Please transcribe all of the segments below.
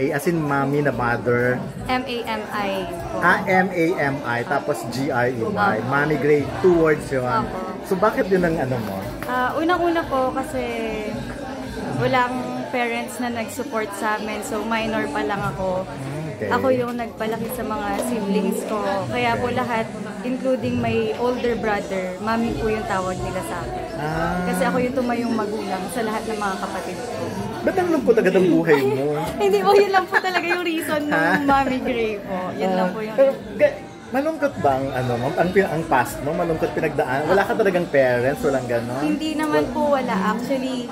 As in mommy na mother. M-A-M-I po. M-A-M-I, tapos G-R-E-Y. Mommy Gray, 2 words yun. So bakit yun ang ano mo? Unang-una po kasi walang parents na nag-support sa amin. So minor pa lang ako. Okay. Ako yung nagpalaki sa mga siblings ko. Kaya po lahat, including my older brother, mami po yung tawag nila sa akin. Kasi ako yung tumayong magulang sa lahat ng mga kapatid ko. Ba't ang lungkot agad ang buhay mo? Hindi po, yun lang po talaga yung reason ng Mommy Gray po. Yun lang po yung... Malungkot ba ang past mo? Malungkot pinagdaan? Wala ka talagang parents? Walang gano'n? Hindi naman po wala. Actually,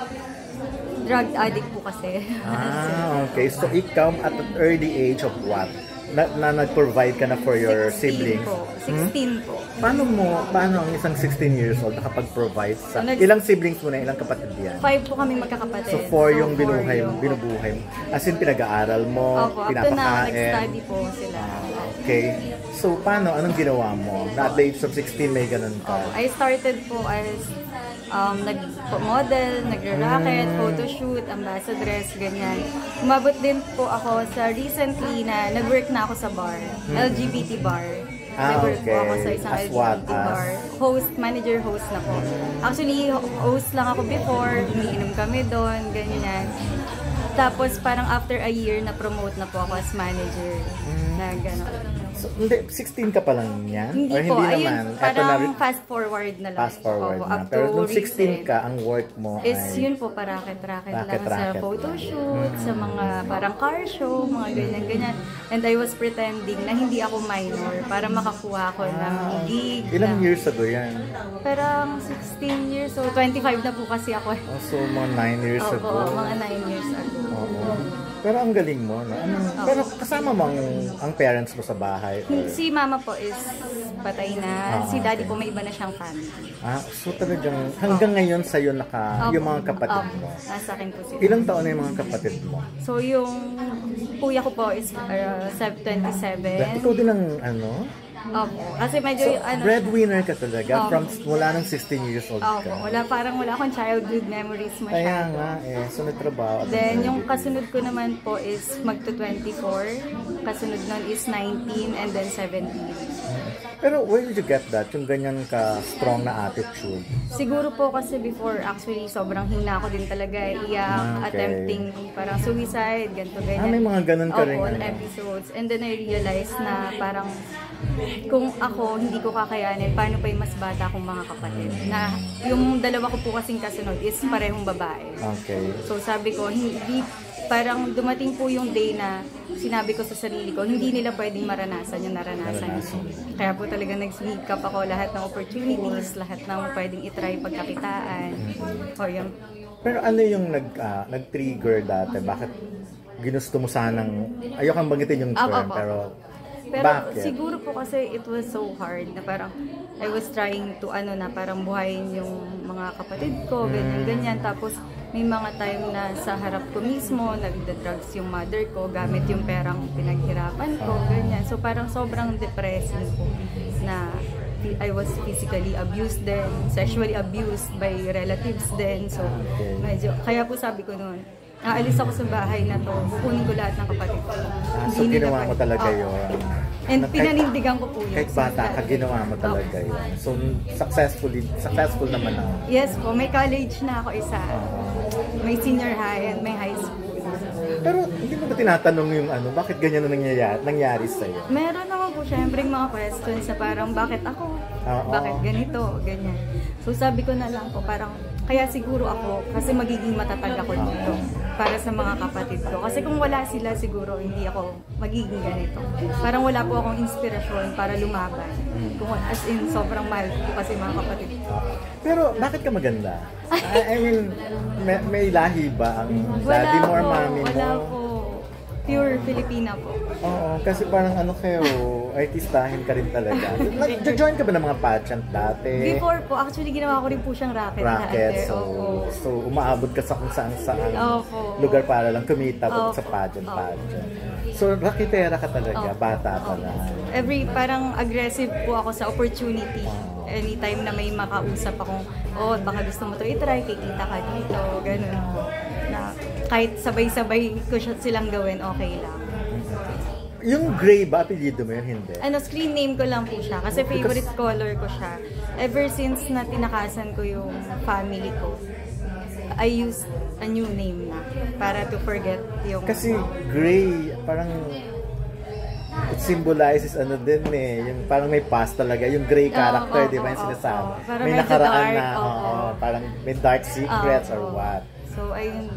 drug addict po kasi. Okay. So ikaw at an early age of what? Na nag-provide ka na for your siblings? 16 po. Paano ang isang 16 years old nakapag-provide sa... ilang siblings mo na, ilang kapatid yan? 5 po kami magkakapatid. So 4 yung binubuhay mo. As in, pinag-aaral mo, pinapakain. Opo, up to now, nag-study po sila. Okay. So paano? Anong ginawa mo? Na at the age of 16 may ganun ka? I started po as nag-model, nag-racket, photoshoot, ambassadress, ganyan. Umabot din po ako sa recently na nag-work na ako sa bar, LGBT bar. Nag-work po ako sa isang LGBT bar. Manager-host na po. Actually, host lang ako before, umiinom kami doon, ganyan. Tapos parang after a year, na-promote na po ako as manager. Na gano'n. So, hindi, 16 ka pa lang yan? Hindi or po, hindi ayun, naman? parang fast forward na lang. Fast forward na. Pero nung 16 ka, ang work mo ay... yun po, racket lang sa photoshoot, sa mga parang car show, mga ganyan-ganyan. And I was pretending na hindi ako minor para makakuha ako ng gig. Ilang years ago yan? Parang 16 years, so 25 na po kasi ako. So mga 9 years ago? Oo, mga 9 years ago. Pero ang galing mo, no? Pero kasama mo ang parents mo sa bahay? Or... Si mama po is patay na. Si daddy po may iba na siyang family. So talagang hanggang ngayon sa'yo yung mga kapatid mo? Nasa akin po sila. Ilang taon na yung mga kapatid mo? So yung kuya ko po is 27. Ikaw din ang ano? Opo. Kasi medyo breadwinner ka talaga mula ng 16 years old ka. Opo. Wala akong childhood memories masyado. Kaya nga so nagtrabaho. Then yung kasunod ko naman po is magto-24. Kasunod nun is 19 and then 17. Pero where did you get that? Yung ganyan ka-strong na attitude? Siguro po kasi before, actually, sobrang hina ko din talaga. Attempting parang suicide, ganito-ganyan. May mga ganun ka rin. Episodes. And then I realized na parang kung ako hindi ko kakayanin, paano pa yung mas bata akong mga kapatid? Na yung dalawa ko po kasing kasunod is parehong babae. Okay. So sabi ko, parang dumating po yung day na sinabi ko sa sarili ko, hindi nila pwedeng maranasan yung naranasan ko. Kaya po talaga nag-sneak up ako lahat ng opportunities, lahat ng pwedeng itry pagkakitaan. Pero ano yung nag-trigger dati? Bakit ginusto mo sanang, ayokang banggitin yung term, pero bakit? Siguro po kasi it was so hard na parang I was trying to parang buhayin yung mga kapatid ko, ganyan-ganyan. Tapos may mga time na sa harap ko mismo, nagda-drugs yung mother ko, gamit yung perang pinaghirapan ko, ganyan. So parang sobrang depressing po na I was physically abused then, sexually abused by relatives then. So medyo, kaya po sabi ko noon, aalis ako sa bahay na to, kukunin ko lahat ng kapatid ko. So ginawa mo talaga yun? And pinanindigan ko po yun. Kahit bata ka, ginawa mo talaga yun. So successful naman ako. Yes po, may college na ako isa. May senior high and may high school. Pero hindi mo ba tinatanong yung bakit ganyan na nangyari sa'yo? Meron naman po syempre mga questions na parang bakit ako? Bakit ganito? Ganyan. So sabi ko na lang po parang kaya siguro ako kasi magiging matatag ako dito para sa mga kapatid ko. Kasi kung wala sila siguro hindi ako magiging ganito. Parang wala po akong inspirasyon para lumaban. Kung as in sobrang mahal ko kasi mga kapatid ko. Pero bakit ka maganda? I mean, may lahi ba ang daddy mo or mommy mo? Wala po. Pure Filipina po. Oo, kasi parang kayo, artistahin ka rin talaga. Nag-join ka ba ng mga pageant dati? Before po, actually ginawa ko rin po siyang racket. So umaabot ka sa kung saan lugar para lang kumita sa pageant. So raketera ka talaga, bata pa lang. Parang aggressive po ako sa opportunity. Anytime na may makausap akong, baka gusto mo to i-try, kikita ka dito, ganun. kahit sabay-sabay ko silang gawin, okay lang. Yung gray ba, apelyido mo yun? Hindi. Screen name ko lang po siya kasi favorite color ko siya. Ever since na tinakasan ko yung family ko, I used a new name na para to forget yung... Kasi gray, parang it symbolizes din yung parang may past talaga, yung gray character, di ba yung sinasabi? May nakaraan dark, na, parang may dark secrets or what. So, ayun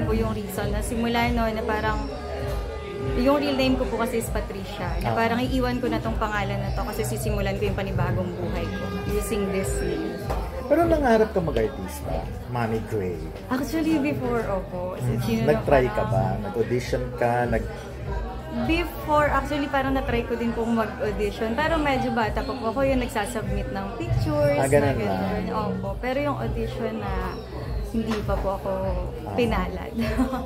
po yung reason na simula noon na parang yung real name ko po kasi is Patricia. Na parang iiwan ko na tong pangalan na to kasi sisimulan ko yung panibagong buhay ko using this name. Pero nangarap ka mag-artista, Mommy Gray. Actually, before, opo. Nag-try ka ba? Nag-audition ka? Before, actually, parang na-try ko din pong mag-audition. Pero medyo bata pa po ako yung nagsasubmit ng pictures. Ganun na lang. Opo. Pero yung audition na hindi pa po ako pinalad.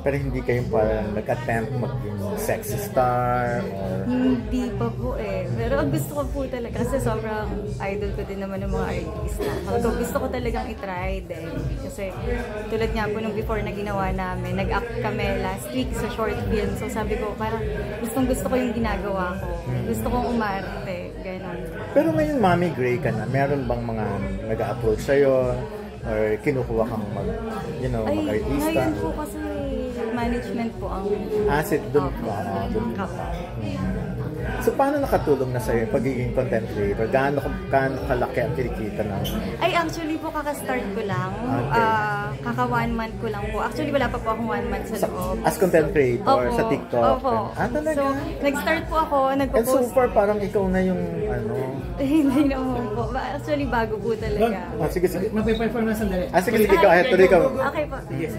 Pero hindi kayo parang nag-attempt maging sexy star? Or... Hindi pa po eh. Pero gusto ko po talaga kasi sobrang idol ko din naman ng mga artista. So, gusto ko talagang itry din. Kasi tulad nga po nung before na ginawa namin, nag-act kami last week sa short film. So sabi ko parang gusto ko yung ginagawa ko. Gusto kong umarte. Ganon. Pero ngayon, Mommy Gray ka na. Meron bang mga nag-approach sa'yo? Or kinukuha kang mag-artista? Ngayon po kasi management po ang... Asset doon ka. Doon ka. So, paano nakatulong na sa'yo yung pagiging content creator? Gaano kalaki ang kinikita na? Ay, actually po, kaka-start ko lang. Okay. Kaka 1 month ko lang po. Actually, wala pa po akong 1 month sa loob. As content creator sa TikTok? Opo. Talaga? So, nag-start po ako, And so far, parang ikaw na yung Hindi naman po. Actually, bago po talaga. sige. Magpe-perform na sandali. Sige, go ahead. Tuloy ka. Okay po. Yes.